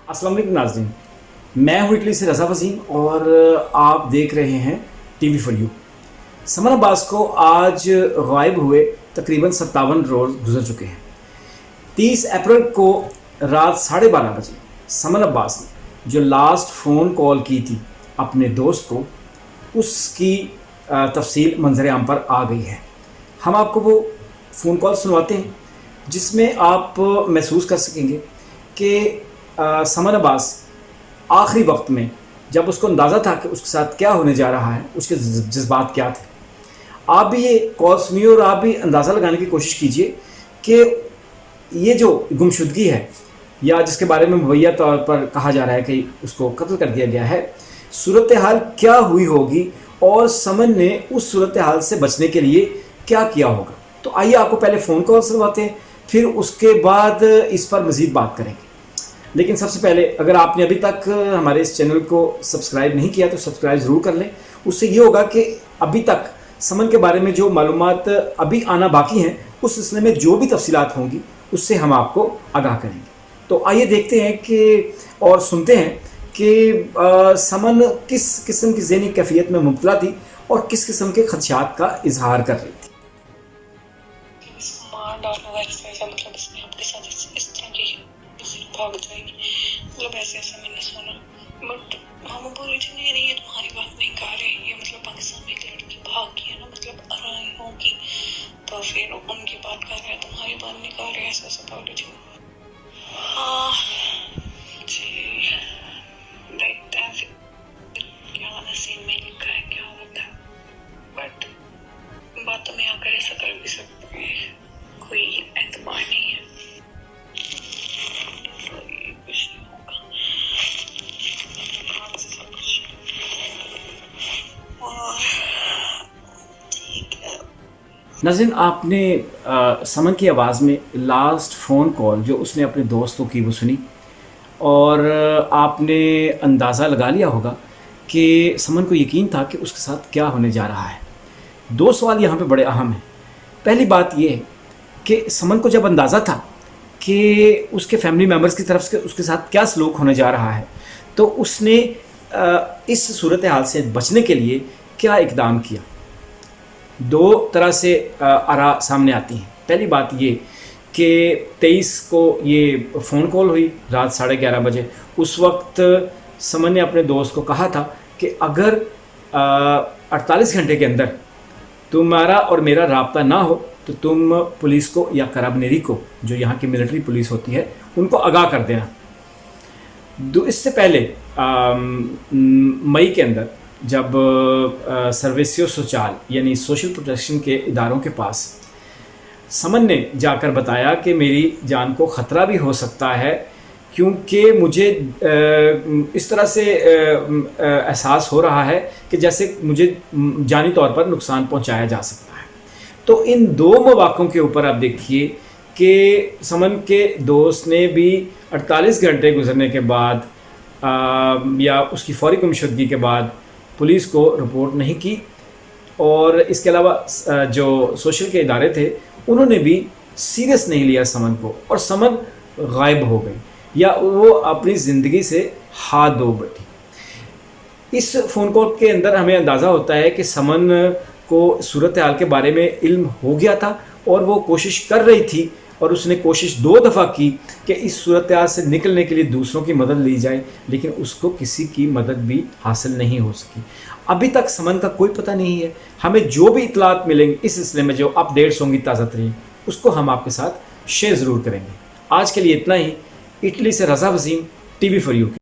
अस्सलाम वालेकुम नाज़रीन, मैं हूँ इटली से रज़ा वसीम और आप देख रहे हैं टीवी फॉर यू। समन अब्बास को आज गायब हुए तकरीबन 57 रोज़ गुजर चुके हैं। 30 अप्रैल को रात 12:30 बजे समन अब्बास ने जो लास्ट फ़ोन कॉल की थी अपने दोस्त को, उसकी तफसील मंजर आम पर आ गई है। हम आपको वो फ़ोन कॉल सुनवाते हैं जिसमें आप महसूस कर सकेंगे कि समन अब्बास आखिरी वक्त में जब उसको अंदाज़ा था कि उसके साथ क्या होने जा रहा है, उसके जज्बात क्या थे। आप भी ये कॉल सुनिए और आप भी अंदाज़ा लगाने की कोशिश कीजिए कि ये जो गुमशुदगी है या जिसके बारे में मुबैया तौर पर कहा जा रहा है कि उसको कत्ल कर दिया गया है, सूरत हाल क्या हुई होगी और समन ने उस सूरत हाल से बचने के लिए क्या किया होगा। तो आइए आपको पहले फ़ोन कॉल सुनवाते हैं, फिर उसके बाद इस पर मज़ीद बात करेंगे। लेकिन सबसे पहले अगर आपने अभी तक हमारे इस चैनल को सब्सक्राइब नहीं किया तो सब्सक्राइब ज़रूर कर लें। उससे ये होगा कि अभी तक समन के बारे में जो मालूमात अभी आना बाकी हैं, उस सिलसिले में जो भी तफसीलात होंगी उससे हम आपको आगाह करेंगे। तो आइए देखते हैं कि और सुनते हैं कि समन किस किस्म की ज़हनी कैफियत में मुब्तला थी और किस किस्म के खदशात का इजहार कर रही थी। मतलब इसने आपके साथ इस तरह की भाग जाएगी, मतलब ऐसे मैंने सुना। बट मामा बोल रही थी नहीं ये तुम्हारी बात नहीं कर रहे, ये मतलब पाकिस्तान में एक लड़की भाग गई है ना, मतलब आराई होगी, तो फिर उनकी बात कर रहे हैं, तुम्हारी बात नहीं कर रहे, ऐसा बोल रही थी। हाँ जी, देखते हैं फिर क्या नसीब में लिखा है, क्या होता है। बट बातों में आकर ऐसा कर भी सकते हैं, कोई एतबार नहीं है, कुछ नहीं होगा। ठीक है। नाज़रीन, आपने समन की आवाज़ में लास्ट फ़ोन कॉल जो उसने अपने दोस्तों की वो सुनी और आपने अंदाज़ा लगा लिया होगा कि समन को यकीन था कि उसके साथ क्या होने जा रहा है। दो सवाल यहाँ पे बड़े अहम हैं। पहली बात ये है कि समन को जब अंदाज़ा था कि उसके फैमिली मेम्बर्स की तरफ से उसके साथ क्या सलूक होने जा रहा है, तो उसने इस सूरत हाल से बचने के लिए क्या इक़दाम किया। दो तरह से आरा सामने आती हैं। पहली बात ये कि 23 को ये फ़ोन कॉल हुई रात 11:30 बजे। उस वक्त समन ने अपने दोस्त को कहा था कि अगर 48 घंटे के अंदर तुम्हारा और मेरा राब्ता ना हो तो तुम पुलिस को या कराबनेरी को, जो यहाँ की मिलिट्री पुलिस होती है, उनको आगाह कर देना। इससे पहले मई के अंदर जब सर्विसियो सोचाल यानी सोशल प्रोटेक्शन के इदारों के पास समन ने जाकर बताया कि मेरी जान को ख़तरा भी हो सकता है क्योंकि मुझे इस तरह से एहसास हो रहा है कि जैसे मुझे जानी तौर पर नुकसान पहुंचाया जा सकता है। तो इन दो मौक़ों के ऊपर आप देखिए कि समन के दोस्त ने भी 48 घंटे गुजरने के बाद या उसकी फौरी गुमशुदगी के बाद पुलिस को रिपोर्ट नहीं की और इसके अलावा जो सोशल के इदारे थे उन्होंने भी सीरियस नहीं लिया समन को और समन गायब हो गई या वो अपनी ज़िंदगी से हाथ धो बैठी। इस फ़ोन कॉल के अंदर हमें अंदाज़ा होता है कि समन को सूरत हाल के बारे में इल्म हो गया था और वो कोशिश कर रही थी और उसने कोशिश 2 दफ़ा की कि इस सूरत हाल से निकलने के लिए दूसरों की मदद ली जाए, लेकिन उसको किसी की मदद भी हासिल नहीं हो सकी। अभी तक समन का कोई पता नहीं है। हमें जो भी इतलात मिलेंगे इस सिलसिले में, जो अपडेट्स होंगी ताज़ा तरीन, उसको हम आपके साथ शेयर ज़रूर करेंगे। आज के लिए इतना ही। इटली से रज़ा वसीम, टीवी फॉर यू।